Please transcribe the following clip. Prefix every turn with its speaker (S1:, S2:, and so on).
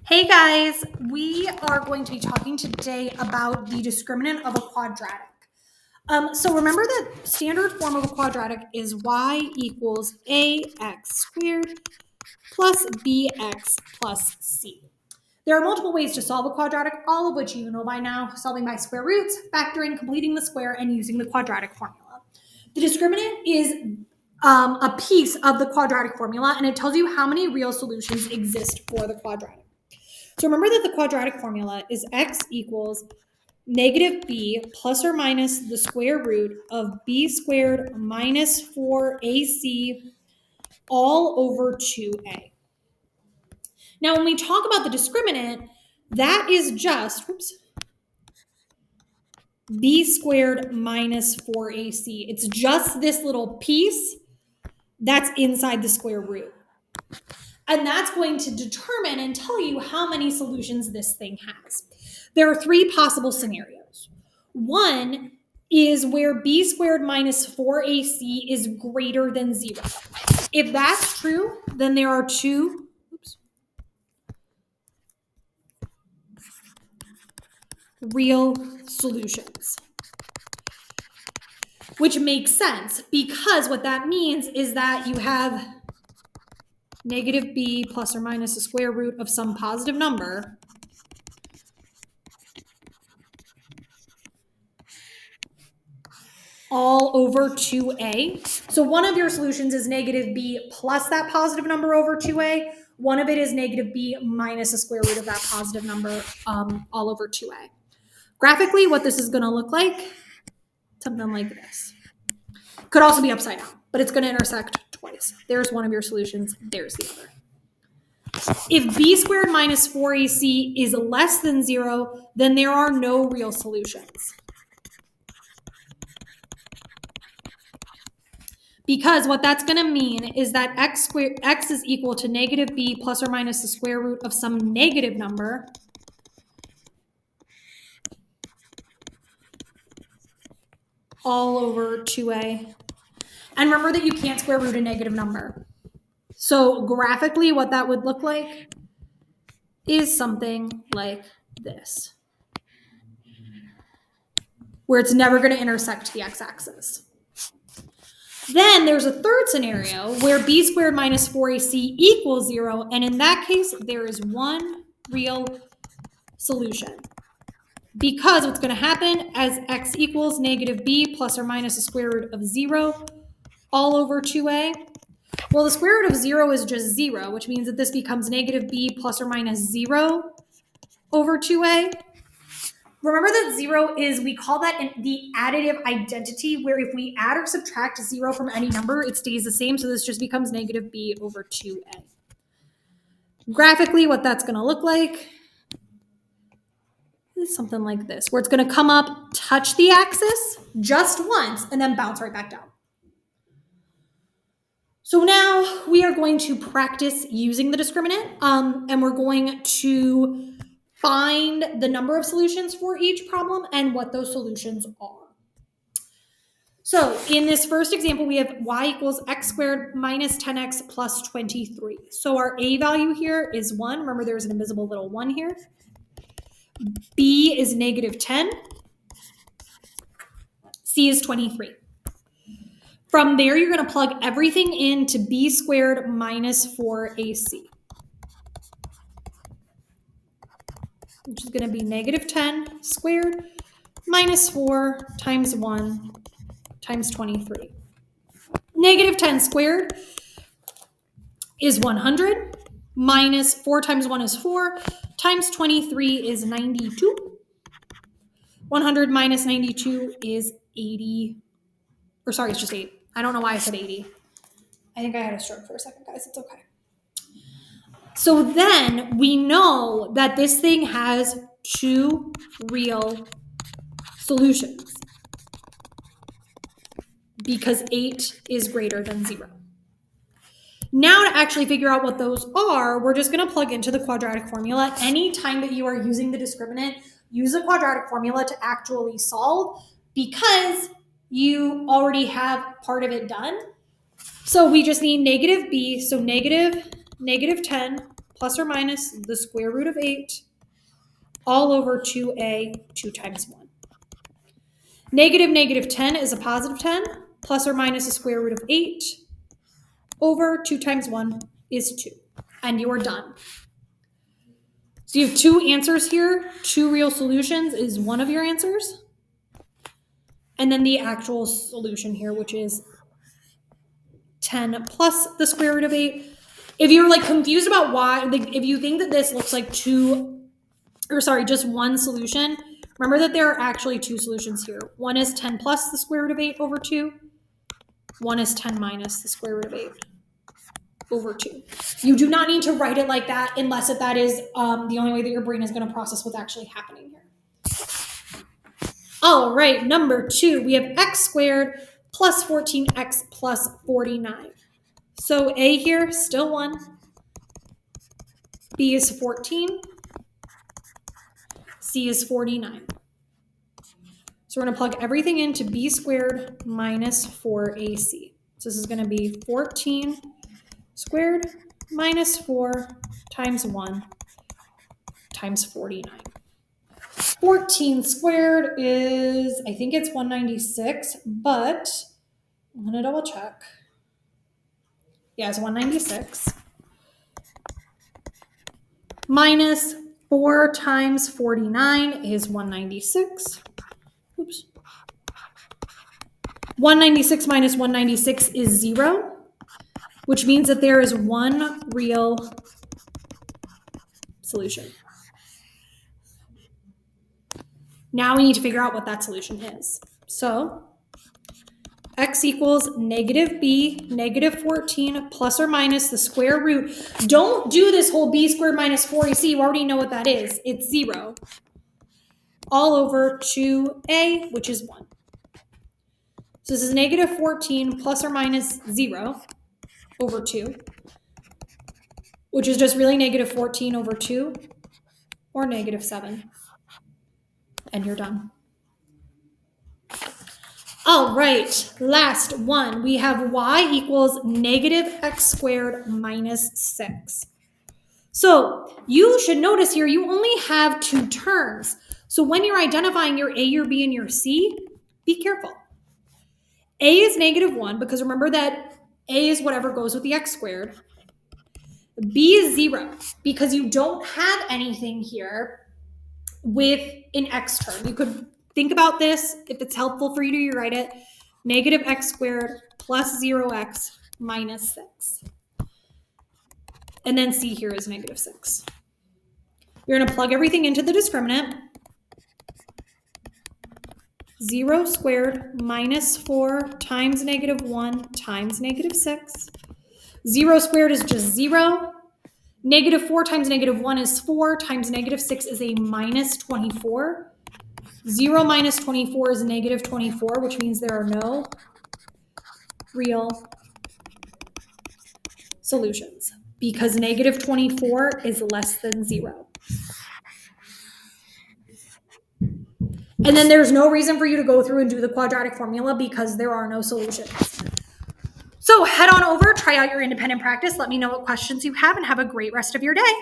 S1: Hey guys, we are going to be talking today about the discriminant of a quadratic. So remember that standard form of a quadratic is y equals ax squared plus bx plus c. There are multiple ways to solve a quadratic, all of which you know by now, solving by square roots, factoring, completing the square, and using the quadratic formula. The discriminant is a piece of the quadratic formula, and it tells you how many real solutions exist for the quadratic. So remember that the quadratic formula is x equals negative b plus or minus the square root of b squared minus 4ac all over 2a. Now, when we talk about the discriminant, that is just, b squared minus 4ac. It's just this little piece that's inside the square root. And that's going to determine and tell you how many solutions this thing has. There are three possible scenarios. One is where b squared minus 4ac is greater than 0. If that's true, then there are two real solutions, which makes sense because what that means is that you have negative b plus or minus the square root of some positive number all over 2a. So one of your solutions is negative b plus that positive number over 2a. One of it is negative b minus the square root of that positive number all over 2a. Graphically, what this is going to look like, something like this. Could also be upside down, but it's going to intersect twice. There's one of your solutions. There's the other. If b squared minus 4ac is less than 0, then there are no real solutions. Because what that's going to mean is that x is equal to negative b plus or minus the square root of some negative number all over 2a. And remember that you can't square root a negative number. So graphically, what that would look like is something like this, where it's never going to intersect the x-axis. Then there's a third scenario where b squared minus 4ac equals 0, and in that case, there is one real solution. Because what's going to happen as x equals negative b plus or minus the square root of 0 all over 2a, well, the square root of 0 is just 0, which means that this becomes negative b plus or minus 0 over 2a. Remember that 0 is, we call that the additive identity, where if we add or subtract 0 from any number, it stays the same. So this just becomes negative b over 2a. Graphically, what that's going to look like is something like this, where it's going to come up, touch the axis just once, and then bounce right back down. So now we are going to practice using the discriminant, and we're going to find the number of solutions for each problem and what those solutions are. So in this first example, we have y equals x squared minus 10x plus 23. So our a value here is 1. Remember, there's an invisible little 1 here. B is negative 10. C is 23. From there, you're going to plug everything into b squared minus 4ac, which is going to be negative 10 squared minus 4 times 1 times 23. Negative 10 squared is 100, minus 4 times 1 is 4, times 23 is 92. 100 minus 92 is 80, or sorry, it's just 8. I don't know why I said 80. I think I had a stroke for a second, guys. It's okay. So then we know that this thing has two real solutions because 8 is greater than 0. Now to actually figure out what those are, we're just going to plug into the quadratic formula. Anytime that you are using the discriminant, use the quadratic formula to actually solve because you already have part of it done. So we just need negative b, so negative 10 plus or minus the square root of 8 all over 2a, 2 times 1. Negative 10 is a positive 10, plus or minus the square root of 8 over 2 times 1 is 2. And you're done. So you have 2 answers here. 2 real solutions is one of your answers. And then the actual solution here, which is 10 plus the square root of 8. If you're like confused about why, like if you think that this looks like just one solution, remember that there are actually 2 solutions here. One is 10 plus the square root of 8 over 2. One is 10 minus the square root of 8 over 2. You do not need to write it like that unless that is the only way that your brain is going to process what's actually happening here. All right, number 2, we have x squared plus 14x plus 49. So A here, still 1. B is 14. C is 49. So we're going to plug everything into b squared minus 4ac. So this is going to be 14 squared minus 4 times 1 times 49. 14 squared is, I think it's 196, but I'm going to double check. Yeah, it's 196. Minus 4 times 49 is 196. Oops. 196 minus 196 is 0, which means that there is one real solution. Now we need to figure out what that solution is. So x equals negative b, negative 14, plus or minus the square root. Don't do this whole b squared minus 4ac. You already know what that is. It's 0. All over 2a, which is 1. So this is negative 14 plus or minus 0 over 2, which is just really negative 14 over 2, or negative 7. And you're done. All right, last one. We have y equals negative x squared minus 6. So you should notice here you only have 2 terms. So when you're identifying your a, your b, and your c, be careful. A is negative 1, because remember that a is whatever goes with the x squared. B is 0, because you don't have anything here with an x term. You could think about this, if it's helpful for you to write it, negative x squared plus 0x minus 6. And then c here is negative 6. You're going to plug everything into the discriminant. 0 squared minus 4 times negative 1 times negative 6. 0 squared is just 0. Negative 4 times negative 1 is 4 times negative 6 is a minus 24. 0 minus 24 is negative 24, which means there are no real solutions because negative 24 is less than 0. And then there's no reason for you to go through and do the quadratic formula because there are no solutions. So head on over, try out your independent practice. Let me know what questions you have and have a great rest of your day.